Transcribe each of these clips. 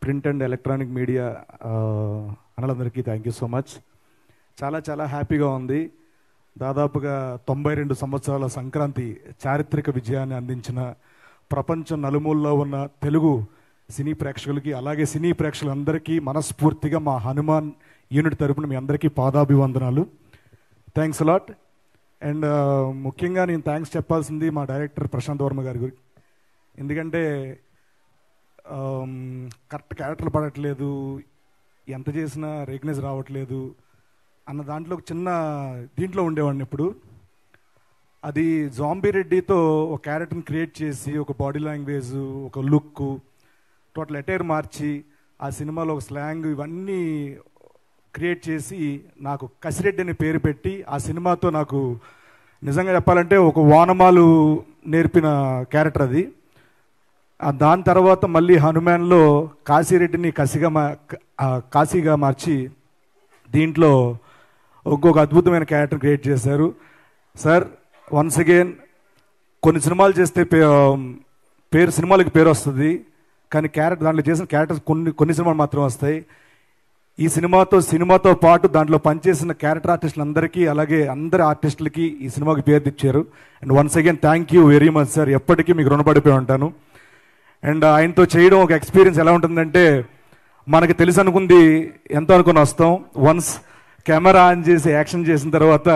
Print and electronic media అన్నలందరికీ thank you so much. చాలా చాలా హ్యాపీగా ఉంది. దాదాపుగా 92 సంవత్సరాల సంక్రాంతి చారిత్రక విజయాన్ని అందించిన ప్రపంచం నలుమూలలో ఉన్న తెలుగు సినీ ప్రేక్షకులకి, అలాగే సినీ ప్రేక్షకులందరికీ మనస్ఫూర్తిగా మా హనుమాన్ యూనిట్ తరపున మీ అందరికీ పాదాభివందనాలు. Thanks a lot. అండ్ ముఖ్యంగా నేను థ్యాంక్స్ చెప్పాల్సింది మా డైరెక్టర్ ప్రశాంత్ వర్మ గారి గురించి. ఎందుకంటే కరెక్ట్ క్యారెక్టర్లు పడట్లేదు, ఎంత చేసినా రికగ్నైజ్ రావట్లేదు అన్న దాంట్లో ఒక చిన్న దీంట్లో ఉండేవాడిని. ఇప్పుడు అది జాంబీ రెడ్డితో ఒక క్యారెక్టర్ని క్రియేట్ చేసి ఒక బాడీ లాంగ్వేజ్, ఒక లుక్, టోటల్ అటైర్ మార్చి ఆ సినిమాలో ఒక స్లాంగ్ ఇవన్నీ క్రియేట్ చేసి నాకు కసిరెడ్డి అనే పేరు పెట్టి ఆ సినిమాతో నాకు నిజంగా చెప్పాలంటే ఒక వానమాలు నేర్పిన క్యారెక్టర్ అది. దాని తర్వాత మళ్ళీ హనుమాన్లో కాశీరెడ్డిని కాశీగా మార్చి దీంట్లో ఇంకొక అద్భుతమైన క్యారెక్టర్ క్రియేట్ చేశారు సార్. వన్స్ అగైన్ కొన్ని సినిమాలు చేస్తే సినిమాలకి పేరు వస్తుంది, కానీ దాంట్లో చేసిన క్యారెక్టర్స్ కొన్ని సినిమాలు మాత్రం వస్తాయి. ఈ సినిమాతో పాటు దాంట్లో పనిచేసిన క్యారెక్టర్ ఆర్టిస్టులందరికీ, అలాగే అందరి ఆర్టిస్టులకి ఈ సినిమాకి పేరు తెచ్చారు. And once again thank you very much sir. ఎప్పటికీ మీకు రుణపడిపోయి ఉంటాను. అండ్ ఆయనతో చేయడం ఒక ఎక్స్పీరియన్స్ ఎలా ఉంటుందంటే, మనకి తెలుసు అనుకుంది ఎంతో అనుకుని వస్తాం. వన్స్ కెమెరా ఆన్ చేసి యాక్షన్ చేసిన తర్వాత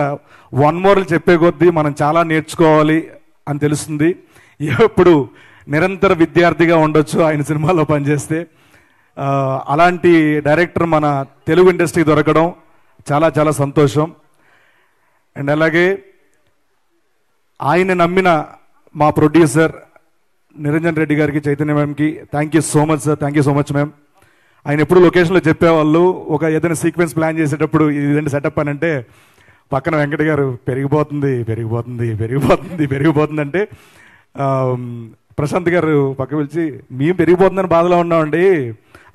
వన్ మోర్లు చెప్పే కొద్దీ మనం చాలా నేర్చుకోవాలి అని తెలుస్తుంది. ఎప్పుడు నిరంతర విద్యార్థిగా ఉండొచ్చు ఆయన సినిమాలో పనిచేస్తే. అలాంటి డైరెక్టర్ మన తెలుగు ఇండస్ట్రీ దొరకడం చాలా చాలా సంతోషం. అండ్ అలాగే ఆయన నమ్మిన మా ప్రొడ్యూసర్ నిరంజన్ రెడ్డి గారికి, చైతన్య మ్యామ్కి thank you so much sir. Thank you so much ma'am. ఆయన ఎప్పుడు లొకేషన్లో చెప్పేవాళ్ళు, ఒక ఏదైనా సీక్వెన్స్ ప్లాన్ చేసేటప్పుడు ఇదంటే సెటప్ అని అంటే పక్కన వెంకట గారు పెరిగిపోతుంది అంటే ప్రశాంత్ గారు పక్క పిలిచి మేము పెరిగిపోతుందని బాధలో ఉన్నామండి,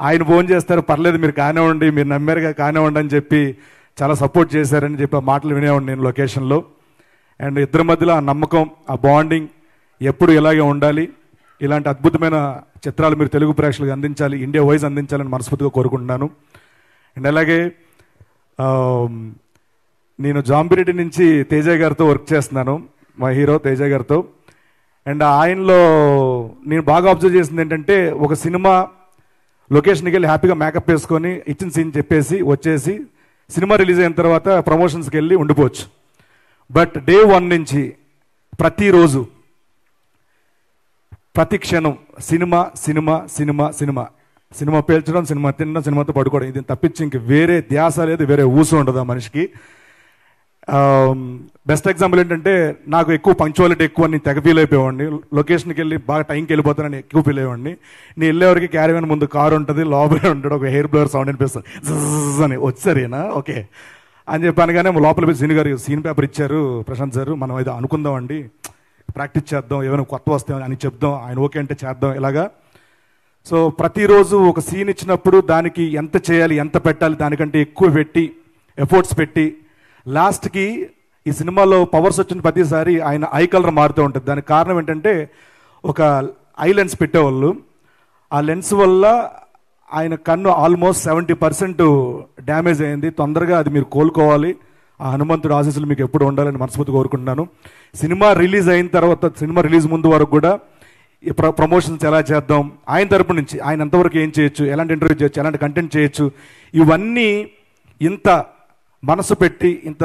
ఆయన ఫోన్ చేస్తారు, పర్లేదు మీరు కానివ్వండి, మీరు నమ్మారుగా కానివ్వండి అని చెప్పి చాలా సపోర్ట్ చేశారని చెప్పి ఆ మాటలు వినేవాడిని నేను లొకేషన్లో. అండ్ ఇద్దరి మధ్యలో ఆ నమ్మకం, ఆ బాండింగ్ ఎప్పుడు ఇలాగే ఉండాలి. ఇలాంటి అద్భుతమైన చిత్రాలు మీరు తెలుగు ప్రేక్షకులకు అందించాలి, ఇండియా వైజ్ అందించాలని మనస్ఫూర్తిగా కోరుకుంటున్నాను. అండ్ అలాగే నేను జాంబిరెడ్డి నుంచి తేజ గారితో వర్క్ చేస్తున్నాను, మా హీరో తేజ గారితో. అండ్ ఆయనలో నేను బాగా అబ్జర్వ్ చేసింది ఏంటంటే, ఒక సినిమా లొకేషన్కి వెళ్ళి హ్యాపీగా మేకప్ వేసుకొని ఇచ్చిన సీన్ చెప్పేసి వచ్చేసి సినిమా రిలీజ్ అయిన తర్వాత ప్రమోషన్స్కి వెళ్ళి ఉండిపోవచ్చు. బట్ డే 1 నుంచి ప్రతిరోజు ప్రతి క్షణం సినిమా పేల్చడం, సినిమా తినడం, సినిమాతో పడుకోవడం, ఇది తప్పించి ఇంక వేరే ధ్యాస లేదు, వేరే ఊసు ఉండదు ఆ మనిషికి. బెస్ట్ ఎగ్జాంపుల్ ఏంటంటే, నాకు ఎక్కువ పంక్చువాలిటీ ఎక్కువ, నేను తెగ ఫీల్ అయిపోయేవాడిని. లొకేషన్కి వెళ్ళి బాగా టైంకి వెళ్ళిపోతానని ఎక్కువ ఫీల్ అయ్యేవాడిని. నేను వెళ్ళేవరకు క్యారీవన్ ముందు కారు ఉంటుంది, లోపలే ఉంటాడు, ఒక హెయిర్ బ్లోవర్ సౌండ్ అనిపిస్తుంది, అని వచ్చారేనా ఓకే అని చెప్పాను. కానీ లోపల పోయి సీన్ గారు సీన్ పేపర్ ఇచ్చారు, ప్రశాంత్ సార్ మనం ఏదో అనుకుందామండి, ప్రాక్టీస్ చేద్దాం, ఏమైనా కొత్త వస్తాయి అని చెప్దాం, ఆయన ఓకే అంటే చేద్దాం ఇలాగా. సో ప్రతిరోజు ఒక సీన్ ఇచ్చినప్పుడు దానికి ఎంత చేయాలి, ఎంత పెట్టాలి, దానికంటే ఎక్కువ పెట్టి ఎఫర్ట్స్ పెట్టి లాస్ట్కి ఈ సినిమాలో పవర్స్ వచ్చిన ప్రతిసారి ఆయన ఐ కలర్ మారుతూ ఉంటుంది. దానికి కారణం ఏంటంటే, ఒక ఐ లెన్స్ పెట్టేవాళ్ళు, ఆ లెన్స్ వల్ల ఆయన కన్ను ఆల్మోస్ట్ 70% డ్యామేజ్ అయింది. తొందరగా అది మీరు కోలుకోవాలి, ఆ హనుమంతుడు ఆశీస్సులు మీకు ఎప్పుడు ఉండాలని మనస్ఫూర్తి కోరుకుంటున్నాను. సినిమా రిలీజ్ అయిన తర్వాత, సినిమా రిలీజ్ ముందు వరకు కూడా ప్రమోషన్స్ ఎలా చేద్దాం, ఆయన తరపు నుంచి ఆయన ఎంతవరకు ఏం చేయొచ్చు, ఎలాంటి ఇంటర్వ్యూ చేయొచ్చు, ఎలాంటి కంటెంట్ చేయొచ్చు, ఇవన్నీ ఇంత మనసు పెట్టి ఇంత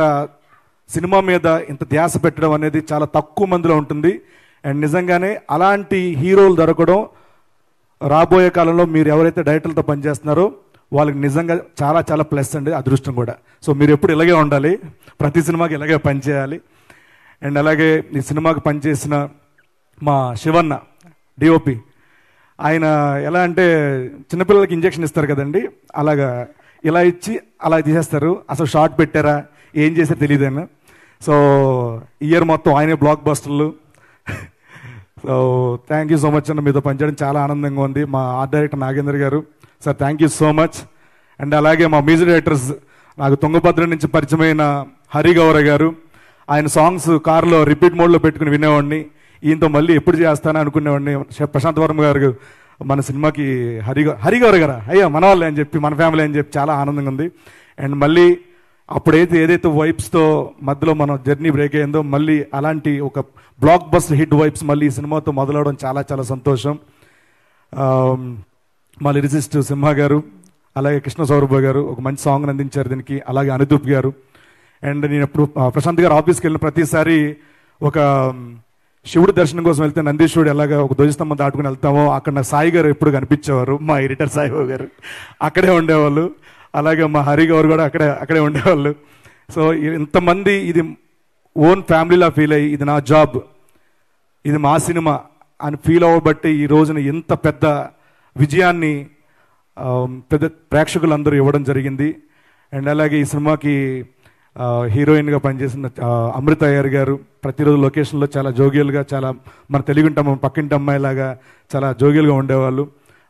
సినిమా మీద ఇంత ధ్యాస పెట్టడం అనేది చాలా తక్కువ మందిలో ఉంటుంది. అండ్ నిజంగానే అలాంటి హీరోలు దొరకడం రాబోయే కాలంలో మీరు ఎవరైతే డైరెక్టర్లతో పనిచేస్తున్నారో వాళ్ళకి నిజంగా చాలా చాలా ప్లస్ అండి, అదృష్టం కూడా. సో మీరు ఎప్పుడు ఇలాగే ఉండాలి, ప్రతి సినిమాకి ఇలాగే పనిచేయాలి. అండ్ అలాగే ఈ సినిమాకి పనిచేసిన మా శివన్న డిఓపి, ఆయన ఎలా అంటే చిన్నపిల్లలకి ఇంజెక్షన్ ఇస్తారు కదండి, అలాగా ఇలా ఇచ్చి అలా తీసేస్తారు. అసలు షార్ట్ పెట్టారా ఏం చేశారో తెలియదేనా. సో ఇయర్ మొత్తం ఆయనే బ్లాక్ బస్టర్లు. So thank you so much అన్న, మీతో పనిచేయడం చాలా ఆనందంగా ఉంది. మా ఆర్ట్ డైరెక్టర్ నాగేంద్ర గారు sir, thank you so much. And అలాగే మా మ్యూజిక్ డైరెక్టర్స్, నాకు తుంగభద్ర నుంచి పరిచయమైన హరి గౌర గారు, ఆయన సాంగ్స్ కార్లో రిపీట్ మోడ్లో పెట్టుకుని వినేవాడిని. ఈయనతో మళ్ళీ ఎప్పుడు చేస్తానని అనుకునేవాడిని. ప్రశాంత్ వర్మ గారు మన సినిమాకి హరిగౌర గారా అయ్యా మన వాళ్ళే అని చెప్పి మన ఫ్యామిలీ అని చెప్పి చాలా ఆనందంగా ఉంది. అండ్ మళ్ళీ అప్పుడైతే ఏదైతే వైబ్స్తో మధ్యలో మనం జర్నీ బ్రేక్ అయిందో మళ్ళీ అలాంటి ఒక బ్లాక్ బస్టర్ హిట్ వైబ్స్ మళ్ళీ ఈ సినిమాతో మొదలవడం చాలా చాలా సంతోషం. మా లిరిసిస్ట్ సింహ గారు, అలాగే కృష్ణ సౌరభ గారు ఒక మంచి సాంగ్ అందించారు దీనికి, అలాగే అనుదూప్ గారు. అండ్ నేను ఎప్పుడు ప్రశాంత్ గారు ఆఫీస్కి వెళ్ళిన ప్రతిసారి ఒక శివుడి దర్శనం కోసం వెళ్తే నందీశ్వరుడు ఎలాగా ఒక ధ్వజస్తంభం దాటుకుని వెళ్తామో అక్కడ నా సాయి గారు ఎప్పుడు కనిపించేవారు, మా ఎడిటర్ సాయిబాబు గారు అక్కడే ఉండేవాళ్ళు. అలాగే మా హరి గారు కూడా అక్కడే ఉండేవాళ్ళు. సో ఇంతమంది ఇది ఓన్ ఫ్యామిలీలా ఫీల్ అయ్యి ఇది నా జాబ్, ఇది మా సినిమా అని ఫీల్ అవ్వబట్టి ఈ రోజున ఎంత పెద్ద విజయాన్ని పెద్ద ప్రేక్షకులందరూ ఇవ్వడం జరిగింది. అండ్ అలాగే ఈ సినిమాకి హీరోయిన్గా పనిచేసిన అమృత అయ్యర్ గారు ప్రతిరోజు లొకేషన్లో చాలా జోగియల్గా, చాలా మన తెలుగుంటాం పక్కింటి అమ్మాయిలాగా చాలా జోగియల్గా ఉండేవాళ్ళు.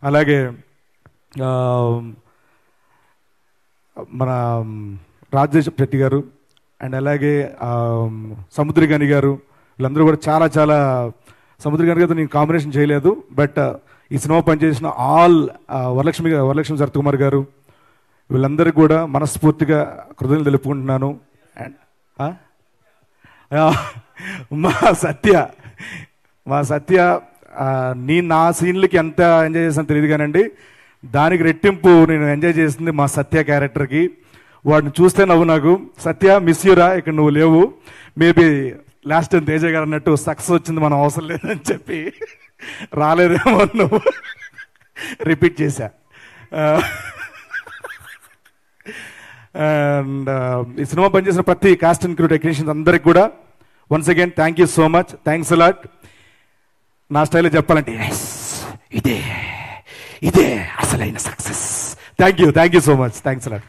అలాగే మన రాజేష్ శెట్టి గారు అండ్ అలాగే సముద్రగని గారు, వీళ్ళందరూ కూడా చాలా చాలా, సముద్రగని గారితో నేను కాంబినేషన్ చేయలేదు, బట్ ఈ సినిమా పనిచేసిన ఆల్ వరలక్ష్మి సరత్కుమార్ గారు, వీళ్ళందరికీ కూడా మనస్ఫూర్తిగా కృతజ్ఞతలు తెలుపుకుంటున్నాను. అండ్ మా సత్య నేను నా సీన్లకి ఎంత ఎంజాయ్ చేసాను తెలియదు కానండి, దానికి రెట్టింపు నేను ఎంజాయ్ చేసింది మా సత్య క్యారెక్టర్కి. వాడిని చూస్తే నవ్వు నాకు, సత్య మిస్ యూరా ఇక్కడ నువ్వు లేవు, మేబీ లాస్ట్ టైం తేజ గారు అన్నట్టు సక్సెస్ వచ్చింది మనం అవసరం లేదని చెప్పి రాలేదేమో నువ్వు రిపీట్ చేశా. అండ్ ఈ సినిమా పనిచేసిన ప్రతి కాస్ట్ అండ్ క్రూ టెక్నీషియన్స్ అందరికి కూడా once again thank you so much, thanks a lot. నా స్టైల్లో చెప్పాలంటే ఇదే అసలైన success. Thank you so much, thanks a lot.